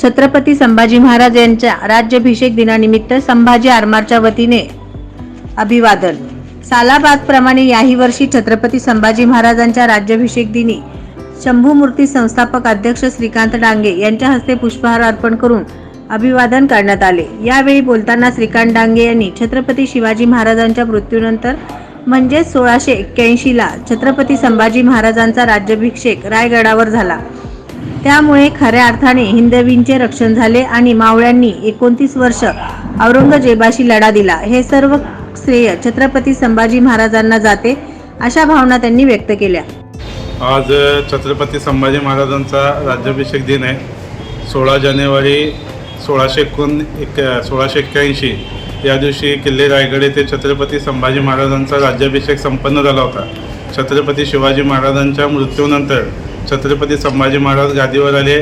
छत्रपती संभाजी महाराज यांच्या राज्याभिषेक दिनानिमित्त संभाजी आरमारच्या वतीने अभिवादन। सालाबादप्रमाणे याही वर्षी छत्रपती संभाजी महाराजांच्या राज्याभिषेक दिनी शंभू मूर्ती संस्थापक अध्यक्ष श्रीकांत डांगे यांच्या हस्ते पुष्पहार अर्पण करून अभिवादन करण्यात आले। यावेळी बोलताना श्रीकांत डांगे यांनी छत्रपती शिवाजी महाराजांच्या मृत्यूनंतर म्हणजे 1681 ला छत्रपती संभाजी महाराजांचा राज्याभिषेक रायगडावर झाला। त्यामुळे खऱ्या अर्थाने हिंदवींचे रक्षण झाले आणि मावळ्यांनी 29 वर्ष औरंगजेबाशी लढा दिला। हे सर्व श्रेय छत्रपती संभाजी महाराजांना जाते, अशा भावना त्यांनी व्यक्त केल्या। आज छत्रपती संभाजी महाराजांचा राज्याभिषेक दिन आहे। 16 जानेवारी 1681 या दिवशी किल्ले रायगड येथे छत्रपती संभाजी महाराजांचा राज्याभिषेक संपन्न झाला होता। छत्रपती शिवाजी महाराजांच्या मृत्यूनंतर छत्रपती संभाजी महाराज गादीवर आले।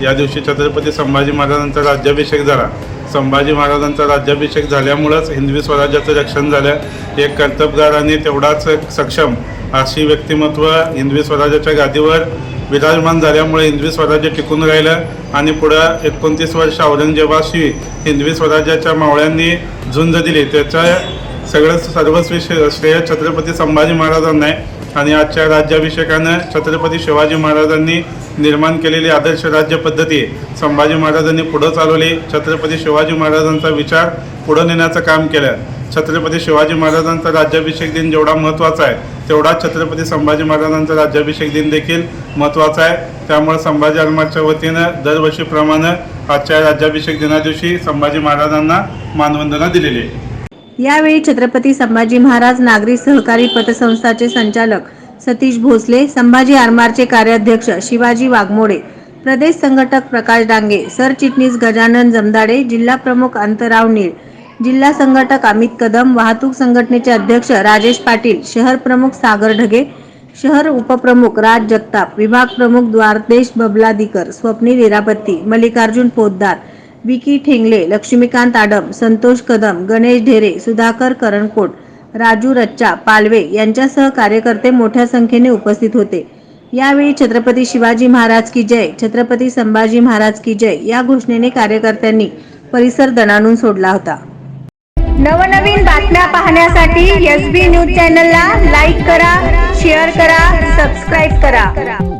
या दिवशी छत्रपती संभाजी महाराजांचा राज्याभिषेक झाला। संभाजी महाराजांचा राज्याभिषेक झाल्यामुळेच हिंदवी स्वराज्याचं रक्षण झालं। एक कर्तबगार आणि तेवढाच सक्षम अशी व्यक्तिमत्व हिंदवी स्वराज्याच्या गादीवर विराजमान झाल्यामुळे हिंदवी स्वराज्य टिकून राहिलं आणि पुढं 29 वर्ष औरंगजेबाशी हिंदवी स्वराज्याच्या मावळ्यांनी झुंज दिली। त्याच्या सर्वस्वी श्रेय छत्रपती संभाजी महाराजांना आहे आणि आजच्या राज्याभिषेकानं छत्रपती शिवाजी महाराजांनी निर्माण केलेली आदर्श राज्य पद्धती संभाजी महाराजांनी पुढं चालवली। छत्रपती शिवाजी महाराजांचा विचार पुढं नेण्याचं काम केलं। छत्रपती शिवाजी महाराजांचा राज्याभिषेक दिन जेवढा महत्त्वाचा आहे तेवढाच छत्रपती संभाजी महाराजांचा राज्याभिषेक दिन देखील महत्त्वाचा आहे। त्यामुळे संभाजी आरमारच्या वतीनं दरवर्षीप्रमाणे आजच्या राज्याभिषेक दिनादिवशी संभाजी महाराजांना मानवंदना दिलेली आहे। यावेळी छत्रपती संभाजी महाराज नागरी सहकारी पतसंस्थाचे संचालक सतीश भोसले, संभाजी आरमारचे कार्याध्यक्ष शिवाजी वाघमोडे, प्रदेश संघटक प्रकाश डांगे, सरचिटणीस गजानन जमदाडे, जिल्हा प्रमुख अंतराव नीळ, जिल्हा संघटक अमित कदम, वाहतूक संघटनेचे अध्यक्ष राजेश पाटील, शहर प्रमुख सागर ढगे, शहर उपप्रमुख राज जगताप, विभाग प्रमुख द्वारदेश बबलादीकर, स्वप्नील इरापत्ती, मल्लिकार्जुन पोद्दार, विकी ठेंगले, लक्ष्मीकांत आडम, संतोष कदम, गणेश ढेरे, सुधाकर करणकोट, राजू रच्चा पालवे यांच्यासह कार्यकर्ते मोठ्या संख्येने उपस्थित होते। यावेळी छत्रपती शिवाजी महाराज की जय, छत्रपती संभाजी महाराज की जय या घोषणेने कार्यकर्त्यांनी परिसर दणाणून सोडला होता। नवनवीन बातम्या पाहण्यासाठी SB न्यूज चॅनलला लाईक करा, शेअर करा, सबस्क्राईब करा।